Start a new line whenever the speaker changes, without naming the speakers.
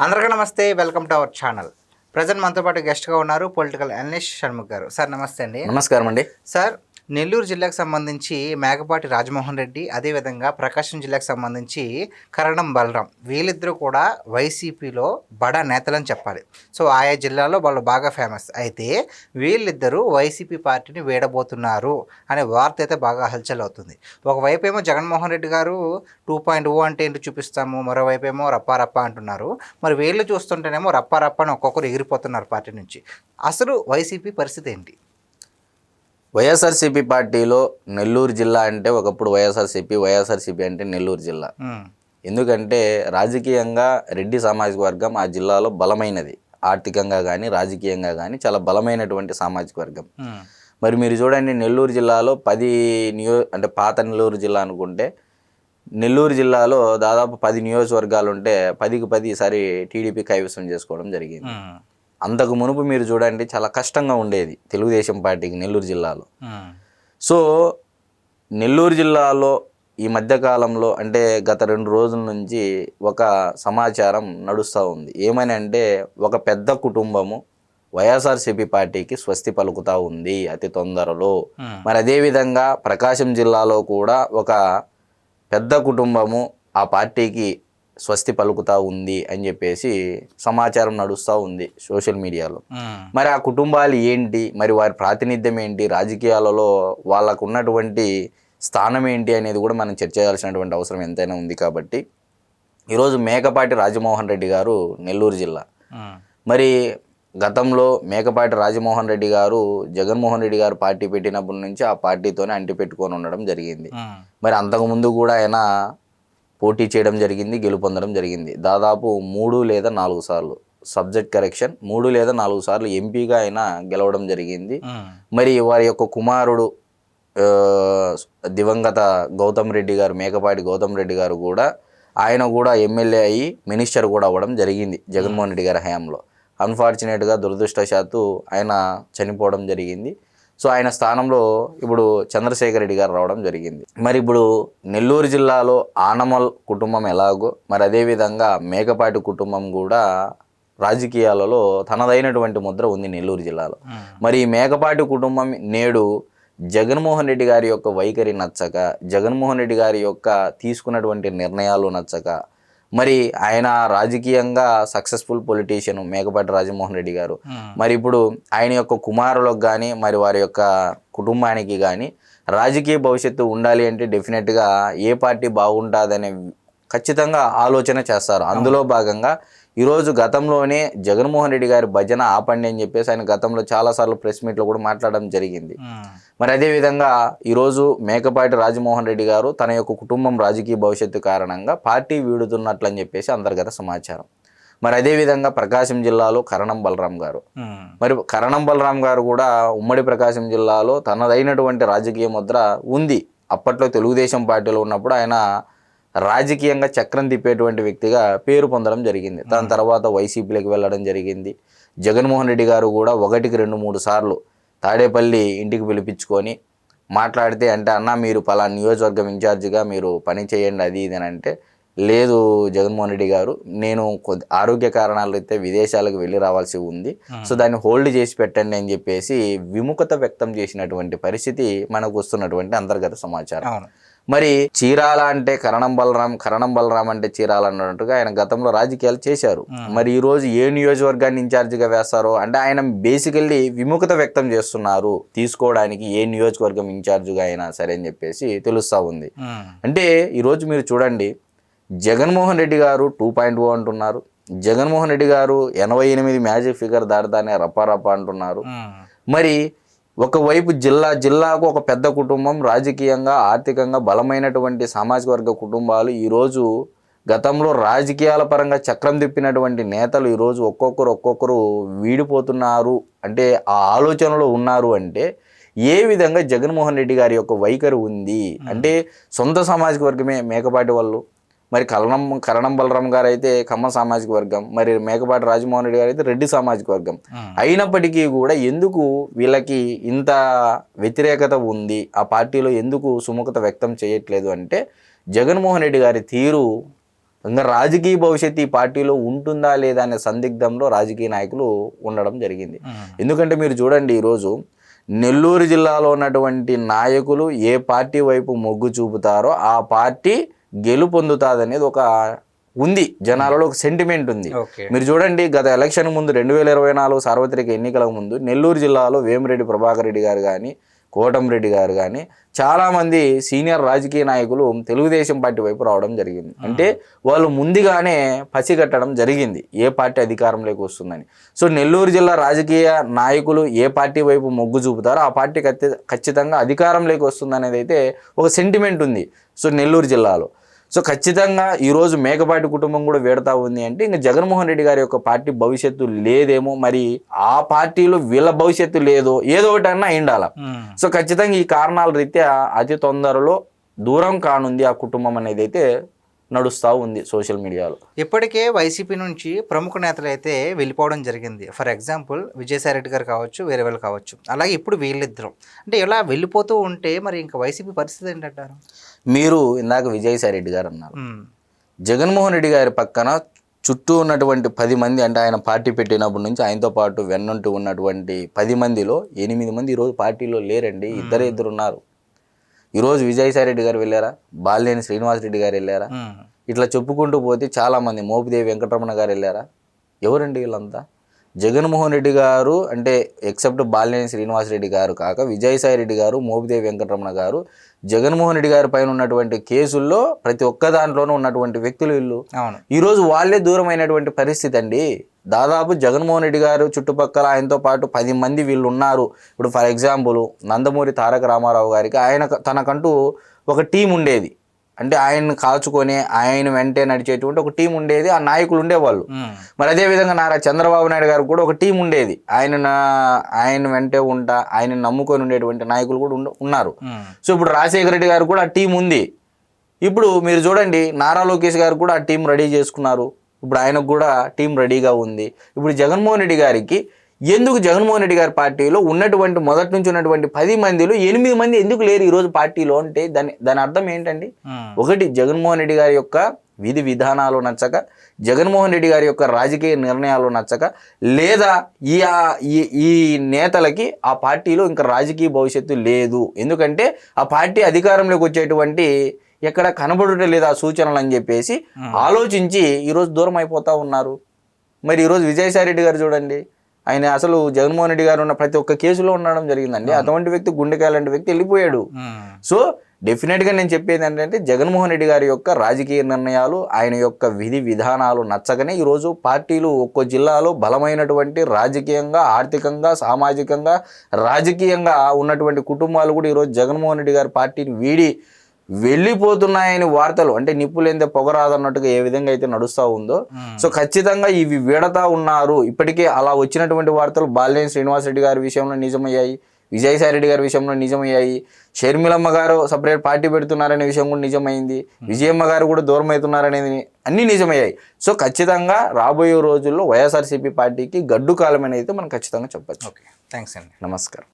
అందరికీ నమస్తే, welcome to our channel. Present మనతో పాటు గెస్ట్గా ఉన్నారు పొలిటికల్ అనలిస్ట్ షణ్ముఖ్ గారు. సార్ నమస్తే అండి.
నమస్కారం అండి.
సార్, నెల్లూరు జిల్లాకు సంబంధించి మేకపాటి రాజమోహన్ రెడ్డి, అదేవిధంగా ప్రకాశం జిల్లాకు సంబంధించి కరణం బలరాం, వీళ్ళిద్దరూ కూడా వైసీపీలో బడా నేతలని చెప్పాలి. సో ఆయా జిల్లాలో వాళ్ళు బాగా ఫేమస్. అయితే వీళ్ళిద్దరూ వైసీపీ పార్టీని వీడబోతున్నారు అనే వార్త అయితే బాగా హల్చల్ అవుతుంది. ఒకవైపు ఏమో జగన్మోహన్ రెడ్డి గారు 2.0 అంటే ఏంటి చూపిస్తాము, మరోవైపు ఏమో రప్ప అంటున్నారు. మరి వీళ్ళు చూస్తుంటేనేమో రప్ప అని ఒక్కొక్కరు ఎగిరిపోతున్నారు పార్టీ నుంచి. అసలు వైసీపీ పరిస్థితి ఏంటి?
వైఎస్ఆర్సీపీ పార్టీలో నెల్లూరు జిల్లా అంటే ఒకప్పుడు వైఎస్ఆర్సీపీ అంటే నెల్లూరు జిల్లా. ఎందుకంటే రాజకీయంగా రెడ్డి సామాజిక వర్గం ఆ జిల్లాలో బలమైనది, ఆర్థికంగా కానీ రాజకీయంగా కానీ చాలా బలమైనటువంటి సామాజిక వర్గం. మరి మీరు చూడండి, నెల్లూరు జిల్లాలో 10 అంటే పాత నెల్లూరు జిల్లా అనుకుంటే నెల్లూరు జిల్లాలో దాదాపు 10 నియోజకవర్గాలు ఉంటే 10కి 10 ఈసారి టీడీపీ కైవసం చేసుకోవడం జరిగింది. అంతకు మునుపు మీరు చూడండి చాలా కష్టంగా ఉండేది తెలుగుదేశం పార్టీకి నెల్లూరు జిల్లాలో. సో నెల్లూరు జిల్లాలో ఈ మధ్యకాలంలో అంటే గత 2 రోజుల నుంచి ఒక సమాచారం నడుస్తూ ఉంది. ఏమని అంటే, ఒక పెద్ద కుటుంబము వైఎస్ఆర్సీపీ పార్టీకి స్వస్తి పలుకుతూ ఉంది అతి తొందరలో. మరి అదేవిధంగా ప్రకాశం జిల్లాలో కూడా ఒక పెద్ద కుటుంబము ఆ పార్టీకి స్వస్తి పలుకుతా ఉంది అని చెప్పేసి సమాచారం నడుస్తూ ఉంది సోషల్ మీడియాలో. మరి ఆ కుటుంబాలు ఏంటి, మరి వారి ప్రాతినిధ్యం ఏంటి, రాజకీయాలలో వాళ్ళకు ఉన్నటువంటి స్థానం ఏంటి అనేది కూడా మనం చర్చ చేయాల్సినటువంటి అవసరం ఎంతైనా ఉంది. కాబట్టి ఈరోజు మేకపాటి రాజమోహన్ రెడ్డి గారు నెల్లూరు జిల్లా. మరి గతంలో మేకపాటి రాజమోహన్ రెడ్డి గారు జగన్మోహన్ రెడ్డి గారు పార్టీ పెట్టినప్పటి నుంచి ఆ పార్టీతోనే అంటిపెట్టుకొని ఉండడం జరిగింది. మరి అంతకుముందు కూడా ఆయన పోటీ చేయడం జరిగింది, గెలుపొందడం జరిగింది. దాదాపు 3 లేదా 4 సార్లు, సబ్జెక్ట్ కరెక్షన్, 3 లేదా 4 సార్లు ఎంపీగా ఆయన గెలవడం జరిగింది. మరి వారి యొక్క కుమారుడు దివంగత గౌతమ్ రెడ్డి గారు, మేకపాటి గౌతమ్ రెడ్డి గారు కూడా ఆయన కూడా ఎమ్మెల్యే అయ్యి మినిస్టర్ కూడా అవ్వడం జరిగింది జగన్మోహన్ రెడ్డి గారి హయాంలో. అన్ఫార్చునేట్గా దురదృష్టవశాత్తు ఆయన చనిపోవడం జరిగింది. సో ఆయన స్థానంలో ఇప్పుడు చంద్రశేఖర్ రెడ్డి గారు రావడం జరిగింది. మరి ఇప్పుడు నెల్లూరు జిల్లాలో ఆనమల్ కుటుంబం ఎలాగో, మరి అదేవిధంగా మేకపాటి కుటుంబం కూడా రాజకీయాలలో తనదైనటువంటి ముద్ర ఉంది నెల్లూరు జిల్లాలో. మరి ఈ మేకపాటి కుటుంబం నేడు జగన్మోహన్ రెడ్డి గారి యొక్క వైఖరి నచ్చక, జగన్మోహన్ రెడ్డి గారి యొక్క తీసుకున్నటువంటి నిర్ణయాలు నచ్చక, మరి ఆయన రాజకీయంగా సక్సెస్ఫుల్ పొలిటీషియన్ మేకపాటి రాజమోహన్ రెడ్డి గారు. మరి ఇప్పుడు ఆయన యొక్క కుమారులకు కానీ మరి వారి యొక్క కుటుంబానికి కానీ రాజకీయ భవిష్యత్తు ఉండాలి అంటే డెఫినెట్గా ఏ పార్టీ బాగుంటుందనే ఖచ్చితంగా ఆలోచన చేస్తారు. అందులో భాగంగా ఈరోజు గతంలోనే జగన్మోహన్ రెడ్డి గారి భజన ఆపండి అని చెప్పేసి ఆయన గతంలో చాలాసార్లు ప్రెస్ మీట్లో కూడా మాట్లాడడం జరిగింది. మరి అదేవిధంగా ఈరోజు మేకపాటి రాజమోహన్ రెడ్డి గారు తన యొక్క కుటుంబం రాజకీయ భవిష్యత్తు కారణంగా పార్టీ వీడుతున్నట్లని చెప్పేసి అంతర్గత సమాచారం. మరి అదేవిధంగా ప్రకాశం జిల్లాలో కరణం బలరాం గారు, మరి కరణం బలరాం గారు కూడా ఉమ్మడి ప్రకాశం జిల్లాలో తనదైనటువంటి రాజకీయ ముద్ర ఉంది. అప్పట్లో తెలుగుదేశం పార్టీలో ఉన్నప్పుడు ఆయన రాజకీయంగా చక్రం తిప్పేటువంటి వ్యక్తిగా పేరు పొందడం జరిగింది. దాని తర్వాత వైసీపీలోకి వెళ్ళడం జరిగింది. జగన్మోహన్ రెడ్డి గారు కూడా 1కి 2-3 సార్లు తాడేపల్లి ఇంటికి పిలిపించుకొని మాట్లాడితే, అంటే అన్న మీరు పలానా నియోజకవర్గం ఇన్ఛార్జిగా మీరు పని చేయండి అది ఇది అని అంటే, లేదు జగన్మోహన్ రెడ్డి గారు, నేను ఆరోగ్య కారణాలు అయితే విదేశాలకు వెళ్ళి రావాల్సి ఉంది, సో దాన్ని హోల్డ్ చేసి పెట్టండి అని చెప్పేసి విముఖత వ్యక్తం చేసినటువంటి పరిస్థితి మనకు వస్తున్నటువంటి అంతర్గత సమాచారం. మరి చీరాల అంటే కరణం బలరాం అంటే చీరాల అన్నట్టుగా ఆయన గతంలో రాజకీయాలు చేశారు. మరి ఈరోజు ఏ నియోజకవర్గాన్ని ఇన్ఛార్జిగా వేస్తారో అంటే ఆయన బేసికల్లీ విముఖత వ్యక్తం చేస్తున్నారు తీసుకోవడానికి ఏ నియోజకవర్గం ఇన్ఛార్జిగా అయినా సరే అని చెప్పేసి తెలుస్తూ ఉంది. అంటే ఈరోజు మీరు చూడండి, జగన్మోహన్ రెడ్డి గారు 2.0 అంటున్నారు, జగన్మోహన్ రెడ్డి గారు 88 మ్యాజిక్ ఫిగర్ దాటిదానే రప్ప అంటున్నారు. మరి ఒకవైపు జిల్లాకు ఒక పెద్ద కుటుంబం, రాజకీయంగా ఆర్థికంగా బలమైనటువంటి సామాజిక వర్గ కుటుంబాలు ఈరోజు గతంలో రాజకీయాల పరంగా చక్రం తిప్పినటువంటి నేతలు ఈరోజు ఒక్కొక్కరు వీడిపోతున్నారు అంటే ఆ ఆలోచనలో ఉన్నారు. అంటే ఏ విధంగా జగన్మోహన్ రెడ్డి గారి యొక్క వైఖరి ఉంది అంటే సొంత సామాజిక వర్గమే మేకపాటి వాళ్ళు, మరి కరణం బలరాం గారు అయితే కమ్మ సామాజిక వర్గం, మరి మేకపాటి రాజమోహన్ రెడ్డి గారు అయితే రెడ్డి సామాజిక వర్గం. అయినప్పటికీ కూడా ఎందుకు వీళ్ళకి ఇంత వ్యతిరేకత ఉంది, ఆ పార్టీలో ఎందుకు సుముఖత వ్యక్తం చేయట్లేదు అంటే జగన్మోహన్ రెడ్డి గారి తీరు ఇంకా రాజకీయ భవిష్యత్తు ఈ పార్టీలో ఉంటుందా లేదా అనే సందిగ్ధంలో రాజకీయ నాయకులు ఉండడం జరిగింది. ఎందుకంటే మీరు చూడండి, ఈరోజు నెల్లూరు జిల్లాలో ఉన్నటువంటి నాయకులు ఏ పార్టీ వైపు మొగ్గు చూపుతారో ఆ పార్టీ గెలుపొందుతుంది అనేది ఒక ఉంది, జనాలలో ఒక సెంటిమెంట్ ఉంది. మీరు చూడండి, గత ఎలక్షన్ ముందు 2024 సార్వత్రిక ఎన్నికల ముందు నెల్లూరు జిల్లాలో వేమిరెడ్డి ప్రభాకర్ రెడ్డి గారు కానీ, కోటంరెడ్డి గారు కానీ చాలామంది సీనియర్ రాజకీయ నాయకులు తెలుగుదేశం పార్టీ వైపు రావడం జరిగింది. అంటే వాళ్ళు ముందుగానే పసిగట్టడం జరిగింది ఏ పార్టీ అధికారంలోకి వస్తుందని. సో నెల్లూరు జిల్లా రాజకీయ నాయకులు ఏ పార్టీ వైపు మొగ్గు చూపుతారో ఆ పార్టీ ఖచ్చితంగా అధికారంలోకి వస్తుందనేది అయితే ఒక సెంటిమెంట్ ఉంది సో నెల్లూరు జిల్లాలో. సో ఖచ్చితంగా ఈరోజు మేకపాటి కుటుంబం కూడా వేడతా ఉంది అంటే ఇంకా జగన్మోహన్ రెడ్డి గారి యొక్క పార్టీ భవిష్యత్తు లేదేమో, మరి ఆ పార్టీలో వీళ్ళ భవిష్యత్తు లేదో ఏదో ఒకటి అన్నా అయిండాల. సో ఖచ్చితంగా ఈ కారణాల రీత్యా అతి తొందరలో దూరం కానుంది ఆ కుటుంబం అనేది అయితే నడుస్తూ ఉంది సోషల్ మీడియాలో.
ఇప్పటికే వైసీపీ నుంచి ప్రముఖ నేతలు అయితే వెళ్ళిపోవడం జరిగింది. ఫర్ ఎగ్జాంపుల్ విజయసాయి రెడ్డి గారు కావచ్చు, వేరే వాళ్ళు కావచ్చు. అలాగే ఇప్పుడు వీళ్ళిద్దరం అంటే ఇలా వెళ్ళిపోతూ ఉంటే మరి ఇంకా వైసీపీ పరిస్థితి ఏంటంటారు?
మీరు ఇందాక విజయసాయి రెడ్డి గారు అన్నారు, జగన్మోహన్ రెడ్డి గారి పక్కన చుట్టూ ఉన్నటువంటి 10 మంది, అంటే ఆయన పార్టీ పెట్టినప్పటి నుంచి ఆయనతో పాటు వెన్నంటూ ఉన్నటువంటి 10 మందిలో 8 మంది ఈరోజు పార్టీలో లేరండి. ఇద్దరు ఉన్నారు. ఈరోజు విజయసాయి రెడ్డి గారు వెళ్ళారా, బాలినేని శ్రీనివాసరెడ్డి గారు వెళ్ళారా, ఇట్లా చెప్పుకుంటూ పోతే చాలామంది, మోపిదేవి వెంకటరమణ గారు వెళ్ళారా, ఎవరండి వీళ్ళంతా? జగన్మోహన్ రెడ్డి గారు అంటే ఎక్సెప్ట్ బాలినేని శ్రీనివాసరెడ్డి గారు కాక విజయసాయి రెడ్డి గారు, మోపిదేవి వెంకటరమణ గారు జగన్మోహన్ రెడ్డి గారి పైన ఉన్నటువంటి కేసుల్లో ప్రతి ఒక్క దాంట్లోనూ ఉన్నటువంటి వ్యక్తులు వీళ్ళు. ఈరోజు వాళ్ళే దూరమైనటువంటి పరిస్థితి అండి. దాదాపు జగన్మోహన్ రెడ్డి గారు చుట్టుపక్కల ఆయనతో పాటు 10 మంది వీళ్ళు ఉన్నారు. ఇప్పుడు ఫర్ ఎగ్జాంపుల్ నందమూరి తారక రామారావు గారికి తనకంటూ ఒక టీం ఉండేది, అంటే ఆయన్ని కాచుకొని ఆయన వెంటే నడిచేటువంటి ఒక టీం ఉండేది, ఆ నాయకులు ఉండేవాళ్ళు. మరి అదేవిధంగా నారా చంద్రబాబు నాయుడు గారు కూడా ఒక టీం ఉండేది, ఆయన వెంటే ఉంటా ఆయన నమ్ముకొని ఉండేటువంటి నాయకులు కూడా ఉన్నారు. సో ఇప్పుడు రాజశేఖర రెడ్డి గారు కూడా ఆ టీం ఉంది. ఇప్పుడు మీరు చూడండి, నారా లోకేష్ గారు కూడా ఆ టీం రెడీ చేసుకున్నారు. ఇప్పుడు ఆయనకు కూడా టీం రెడీగా ఉంది. ఇప్పుడు జగన్మోహన్ రెడ్డి గారికి ఎందుకు జగన్మోహన్ రెడ్డి గారి పార్టీలో ఉన్నటువంటి మొదటి నుంచి ఉన్నటువంటి 10 మందిలో 8 మంది ఎందుకు లేరు ఈరోజు పార్టీలో అంటే దాని అర్థం ఏంటండి? ఒకటి, జగన్మోహన్ రెడ్డి గారి యొక్క విధి విధానాలు నచ్చక, జగన్మోహన్ రెడ్డి గారి యొక్క రాజకీయ నిర్ణయాలు నచ్చక, లేదా ఈ నేతలకి ఆ పార్టీలో ఇంకా రాజకీయ భవిష్యత్తు లేదు. ఎందుకంటే ఆ పార్టీ అధికారంలోకి వచ్చేటువంటి ఎక్కడ కనబడటం లేదు ఆ సూచనలు అని చెప్పేసి ఆలోచించి ఈరోజు దూరం అయిపోతూ ఉన్నారు. మరి ఈరోజు విజయసాయి రెడ్డి గారు చూడండి, ఆయన అసలు జగన్మోహన్ రెడ్డి గారు ఉన్న ప్రతి ఒక్క కేసులో ఉండడం జరిగిందండి. అటువంటి వ్యక్తి, గుండెకాయ లాంటి వ్యక్తి వెళ్ళిపోయాడు. సో డెఫినెట్గా నేను చెప్పేది ఏంటంటే జగన్మోహన్ రెడ్డి గారి యొక్క రాజకీయ నిర్ణయాలు, ఆయన యొక్క విధి విధానాలు నచ్చకనే ఈరోజు పార్టీలు ఒక్కో జిల్లాలో బలమైనటువంటి రాజకీయంగా, ఆర్థికంగా, సామాజికంగా, రాజకీయంగా ఉన్నటువంటి కుటుంబాలు కూడా ఈరోజు జగన్మోహన్ రెడ్డి గారి పార్టీని వీడి వెళ్ళిపోతున్నాయని వార్తలు, అంటే నిప్పులేందే పొగరాదన్నట్టుగా ఏ విధంగా అయితే నడుస్తూ ఉందో, సో ఖచ్చితంగా ఇవి వీడతా ఉన్నారు. ఇప్పటికే అలా వచ్చినటువంటి వార్తలు బాలినేని శ్రీనివాసరెడ్డి గారి విషయంలో నిజమయ్యాయి, విజయసాయి రెడ్డి గారి విషయంలో నిజమయ్యాయి, షర్మిలమ్మ గారు సపరేట్ పార్టీ పెడుతున్నారనే విషయం కూడా నిజమైంది, విజయమ్మ గారు కూడా దూరం అవుతున్నారనేది అన్నీ నిజమయ్యాయి. సో ఖచ్చితంగా రాబోయే రోజుల్లో వైఎస్ఆర్సీపీ పార్టీకి గడ్డు కాలమని అయితే మనం ఖచ్చితంగా చెప్పచ్చు.
థ్యాంక్స్ అండి.
నమస్కారం.